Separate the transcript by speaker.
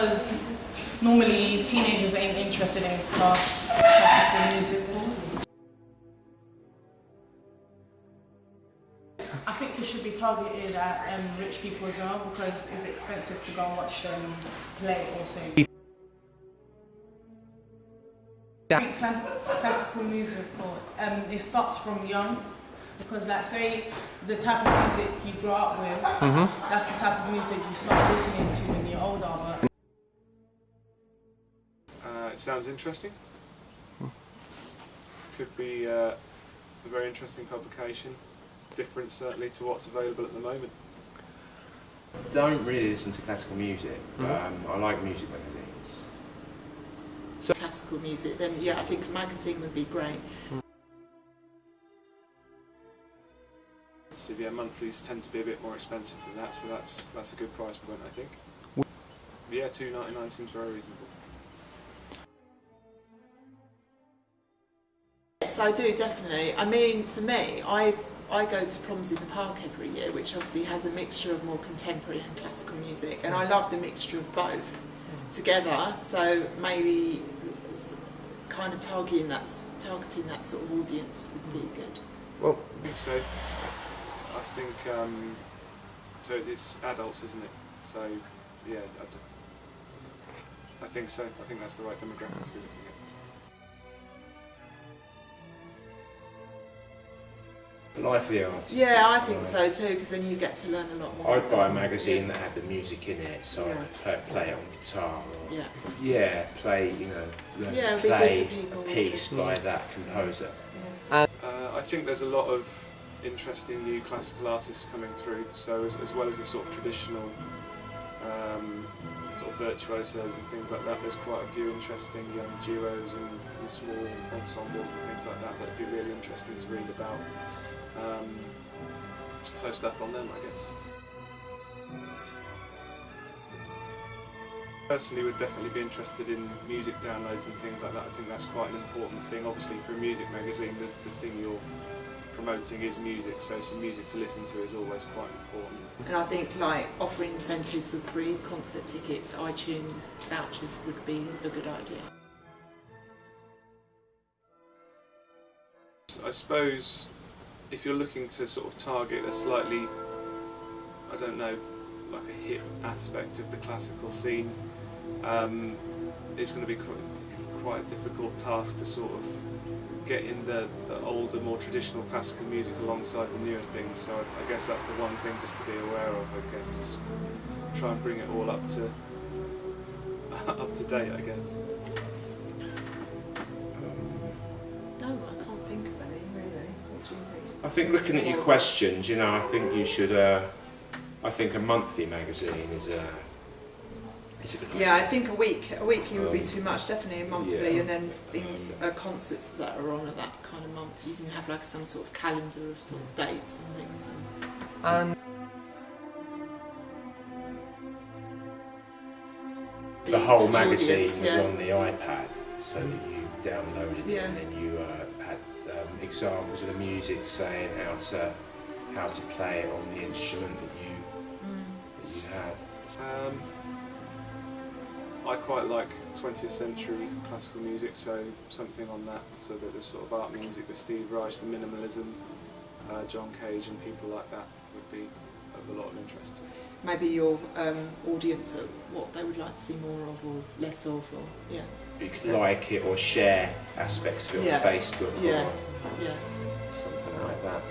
Speaker 1: because normally teenagers ain't interested in classical music. I think it should be targeted at rich people as well, because it's expensive to go and watch them play also. I think classical music, it starts from young, because like say the type of music you grow up with, that's the type of music you start listening to when you're older. But
Speaker 2: it sounds interesting. Could be a very interesting publication. Different certainly to what's available at the moment.
Speaker 3: I don't really listen to classical music, but I like music magazines.
Speaker 4: So classical music, then yeah, I think a magazine would be great.
Speaker 2: So yeah, monthlies tend to be a bit more expensive than that, so that's a good price point, I think. Yeah, £2.99 seems very reasonable.
Speaker 4: Yes, I do, definitely. I mean, for me, I go to proms in the park every year, which obviously has a mixture of more contemporary and classical music, and I love the mixture of both together. So maybe kind of targeting that sort of audience would be good.
Speaker 2: Well, I think so. I think so. It's adults, isn't it? So yeah, I think so. I think that's the right demographic to be looking at.
Speaker 3: Life of the arts.
Speaker 4: Yeah, I think so too, because then you get to learn a lot more.
Speaker 3: I'd buy a magazine that had the music in it, so I could play it on guitar, or play, learn to play a piece by that composer.
Speaker 2: I think there's a lot of interesting new classical artists coming through, so as well as the sort of traditional sort of virtuosos and things like that, there's quite a few interesting young duos and small ensembles and things like that that'd be really interesting to read about. So stuff on them, I guess. Personally would definitely be interested in music downloads and things like that. I think that's quite an important thing. Obviously for a music magazine, the thing you're promoting is music, so some music to listen to is always quite important.
Speaker 4: And I think like offering incentives of free concert tickets, iTunes vouchers would be a good idea.
Speaker 2: I suppose if you're looking to sort of target a slightly, I don't know, like a hip aspect of the classical scene, it's going to be quite a difficult task to sort of get in the older, more traditional classical music alongside the newer things. So I guess that's the one thing just to be aware of. I guess just try and bring it all up to date, I guess.
Speaker 3: I think looking at your questions, I think you should. I think a monthly magazine is a good idea.
Speaker 4: Yeah, I think a weekly would be too much. Definitely a monthly, and then things, concerts that are on at that kind of month. You can have like some sort of calendar of sort of dates and things.
Speaker 3: And the whole magazine was on the iPad, so that you downloaded it, and then you had examples of the music saying how to play it on the instrument that you had.
Speaker 2: I quite like 20th century classical music, so something on that, so that the sort of art music, the Steve Reich, the minimalism, John Cage and people like that would be of a lot of interest.
Speaker 4: Maybe your audience, what they would like to see more of or less of, or
Speaker 3: You could like it or share aspects of it on Facebook or something like that.